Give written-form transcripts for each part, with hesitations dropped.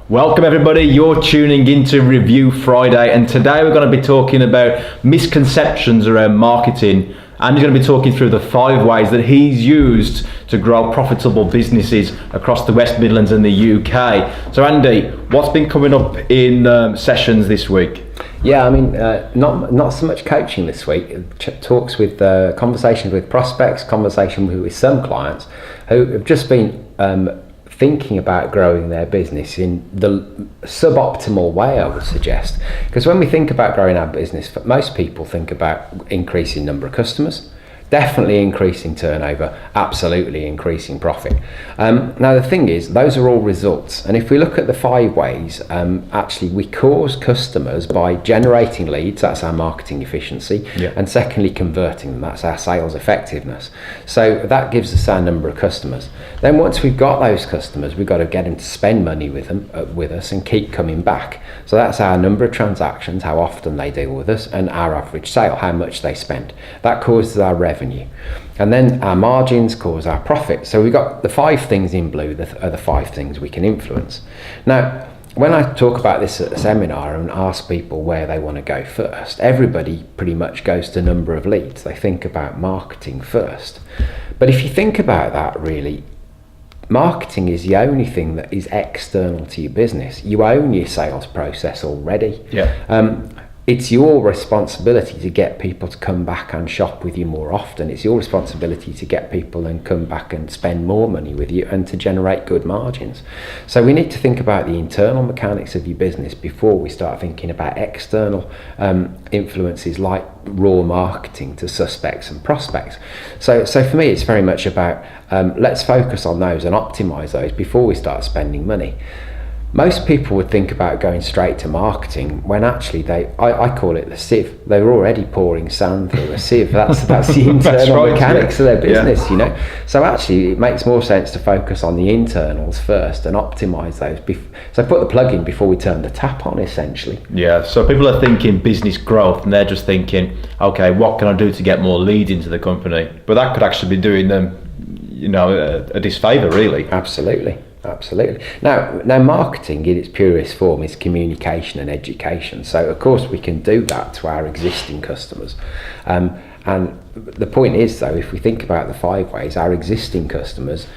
Welcome everybody, you're tuning into Review Friday, and today we're going to be talking about misconceptions around marketing, and he's going to be talking through the 5 ways that he's used to grow profitable businesses across the West Midlands and the UK. So Andy, what's been coming up in sessions this week? Yeah, I mean, not so much coaching this week. Talks with conversations with prospects, conversation with some clients who have just been thinking about growing their business in the suboptimal way, I would suggest. Because when we think about growing our business, most people think about increasing number of customers, definitely increasing turnover, absolutely increasing profit. Now the thing is, those are all results, and if we look at the 5 ways, actually we cause customers by generating leads, that's our marketing efficiency, and secondly converting them, that's our sales effectiveness. So that gives us our number of customers. Then once we've got those customers, we've got to get them to spend money with us and keep coming back. So that's our number of transactions, how often they deal with us, and our average sale, how much they spend. That causes our revenue. And then our margins cause our profit. So we've got the 5 things in blue that are the 5 things we can influence. Now, when I talk about this at a seminar and ask people where they want to go first, everybody pretty much goes to number of leads. They think about marketing first. But if you think about that, really, marketing is the only thing that is external to your business. You own your sales process already. It's your responsibility to get people to come back and shop with you more often. It's your responsibility to get people and come back and spend more money with you and to generate good margins. So we need to think about the internal mechanics of your business before we start thinking about external influences like raw marketing to suspects and prospects. So for me, it's very much about let's focus on those and optimize those before we start spending money. Most people would think about going straight to marketing when actually I call it the sieve. They're already pouring sand through a sieve. That's the internal mechanics of their business, you know. So actually it makes more sense to focus on the internals first and optimize those. So put the plug in before we turn the tap on, essentially. Yeah, so people are thinking business growth and they're just thinking, okay, what can I do to get more leads into the company? But that could actually be doing them, you know, a disfavor, really. Absolutely. Now marketing in its purest form is communication and education. So of course we can do that to our existing customers. And the point is, though, if we think about the 5 ways, our existing customers,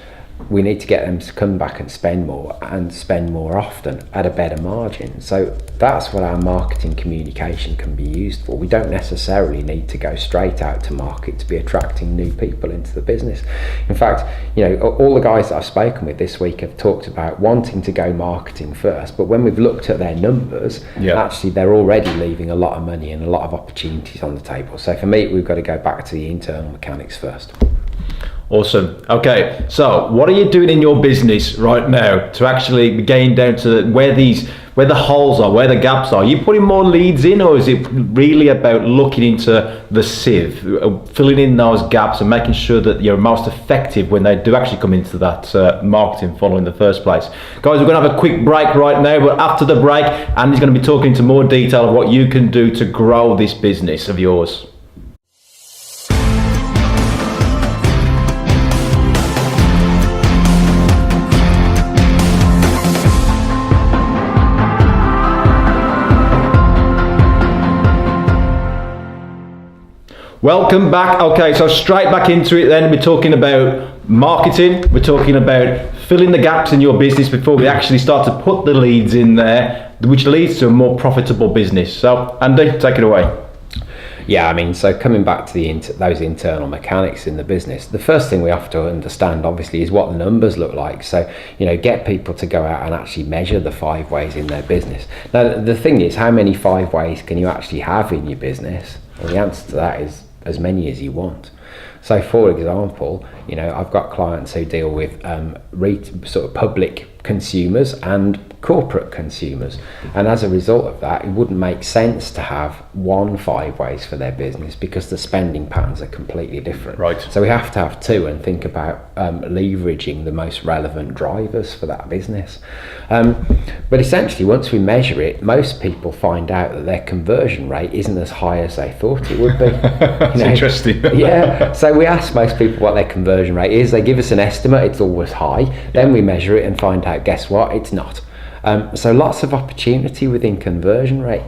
we need to get them to come back and spend more often at a better margin. So that's what our marketing communication can be used for. We don't necessarily need to go straight out to market to be attracting new people into the business. In fact, you know, all the guys that I've spoken with this week have talked about wanting to go marketing first, but when we've looked at their numbers, actually they're already leaving a lot of money and a lot of opportunities on the table. So for me, we've got to go back to the internal mechanics first. Awesome. Okay, so what are you doing in your business right now to actually gain down to where the holes are, where the gaps are? Are you putting more leads in, or is it really about looking into the sieve, filling in those gaps and making sure that you're most effective when they do actually come into that marketing funnel in the first place? Guys, we're going to have a quick break right now, but after the break, Andy's going to be talking into more detail of what you can do to grow this business of yours. Welcome back. Okay, so straight back into it then. We're talking about marketing, we're talking about filling the gaps in your business before we actually start to put the leads in there, which leads to a more profitable business. So Andy, take it away. Yeah, I mean, so coming back to those internal mechanics in the business, the first thing we have to understand, obviously, is what the numbers look like. So, you know, get people to go out and actually measure the 5 ways in their business. Now, the thing is, how many 5 ways can you actually have in your business? Well, the answer to that is as many as you want. So, for example, you know, I've got clients who deal with sort of public consumers and corporate consumers, and as a result of that, it wouldn't make sense to have one 5 ways for their business because the spending patterns are completely different. Right. So we have to have 2 and think about leveraging the most relevant drivers for that business. But essentially, once we measure it, most people find out that their conversion rate isn't as high as they thought it would be. That's interesting. Yeah. So we ask most people what their conversion rate is. They give us an estimate. It's always high. Then we measure it and find out, guess what? It's not. So lots of opportunity within conversion rate.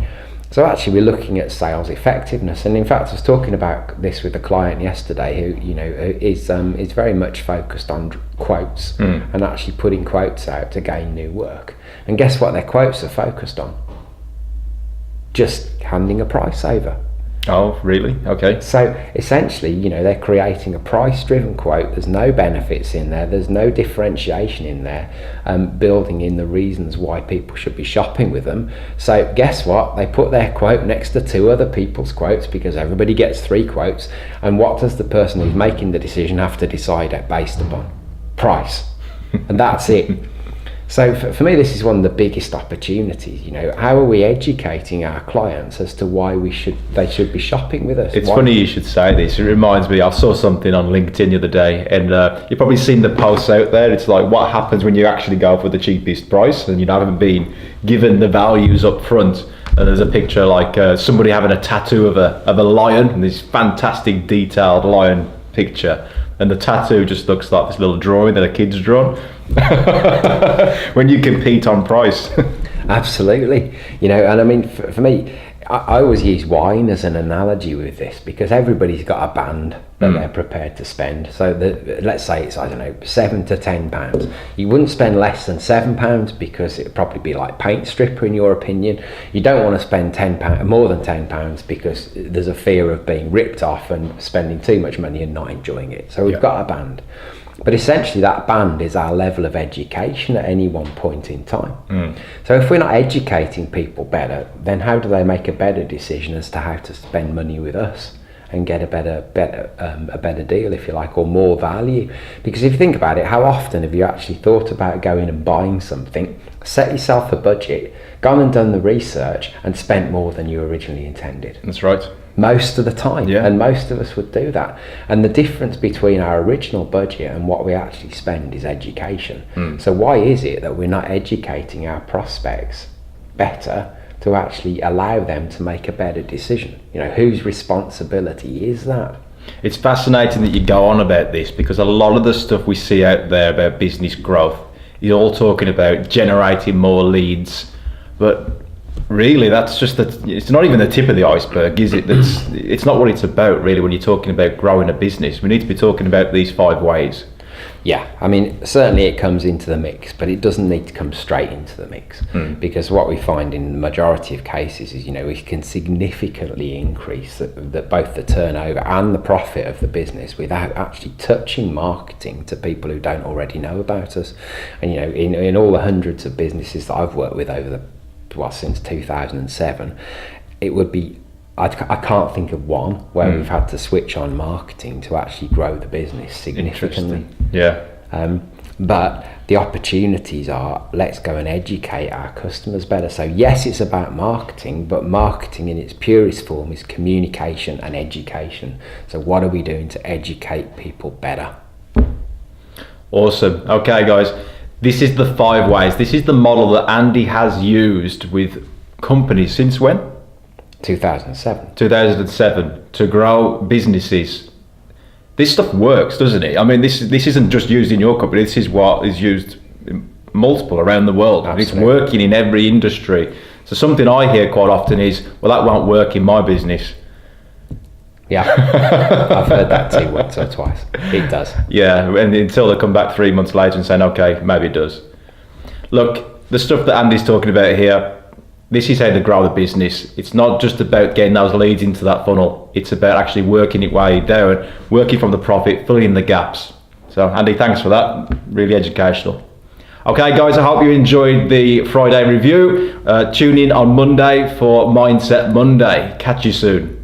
So actually we're looking at sales effectiveness, and in fact I was talking about this with a client yesterday who is very much focused on quotes and actually putting quotes out to gain new work. And guess what their quotes are focused on? Just handing a price over. Oh, really? Okay. So essentially, they're creating a price-driven quote. There's no benefits in there. There's no differentiation in there, building in the reasons why people should be shopping with them. So guess what? They put their quote next to 2 other people's quotes because everybody gets 3 quotes. And what does the person who's making the decision have to decide based upon? Price. And that's it. So for me, this is one of the biggest opportunities. How are we educating our clients as to why they should be shopping with us? It's funny you should say this. It reminds me, I saw something on LinkedIn the other day, and you've probably seen the posts out there. It's like, what happens when you actually go for the cheapest price and you haven't been given the values up front? And there's a picture like somebody having a tattoo of a lion, and this fantastic detailed lion picture. And the tattoo just looks like this little drawing that a kid's drawn. When you compete on price. Absolutely. And I mean, for me, I always use wine as an analogy with this because everybody's got a band that they're prepared to spend. So let's say it's, I don't know, £7 to £10. You wouldn't spend less than £7 because it'd probably be like paint stripper in your opinion. You don't want to spend more than £10 because there's a fear of being ripped off and spending too much money and not enjoying it. So we've got a band. But essentially that band is our level of education at any one point in time. So if we're not educating people better, then how do they make a better decision as to how to spend money with us and get a better deal, if you like, or more value? Because if you think about it, how often have you actually thought about going and buying something, set yourself a budget, gone and done the research and spent more than you originally intended? That's right. Most of the time, and most of us would do that. And the difference between our original budget and what we actually spend is education. So why is it that we're not educating our prospects better to actually allow them to make a better decision? Whose responsibility is that? It's fascinating that you go on about this because a lot of the stuff we see out there about business growth is all talking about generating more leads, but really that's just it's not even the tip of the iceberg, is it? It's not what it's about really when you're talking about growing a business. We need to be talking about these 5 ways. Yeah, I mean, certainly it comes into the mix, but it doesn't need to come straight into the mix because what we find in the majority of cases is, we can significantly increase both the turnover and the profit of the business without actually touching marketing to people who don't already know about us. And, in all the hundreds of businesses that I've worked with since 2007, it would be, I can't think of one where we've had to switch on marketing to actually grow the business significantly. Yeah. But the opportunities are, let's go and educate our customers better. So yes, it's about marketing, but marketing in its purest form is communication and education. So what are we doing to educate people better? Awesome. Okay, guys. This is the 5 ways. This is the model that Andy has used with companies since when? 2007. 2007 to grow businesses. This stuff works, doesn't it? I mean, this isn't just used in your company. This is what is used in multiple around the world. Absolutely. It's working in every industry. So something I hear quite often is, well, that won't work in my business. Yeah, I've heard that too once or twice. It does. Yeah, and until they come back 3 months later and saying, okay, maybe it does. Look, the stuff that Andy's talking about here, this is how to grow the business. It's not just about getting those leads into that funnel. It's about actually working it way down, working from the profit, filling in the gaps. So Andy, thanks for that. Really educational. Okay, guys, I hope you enjoyed the Friday review. Tune in on Monday for Mindset Monday. Catch you soon.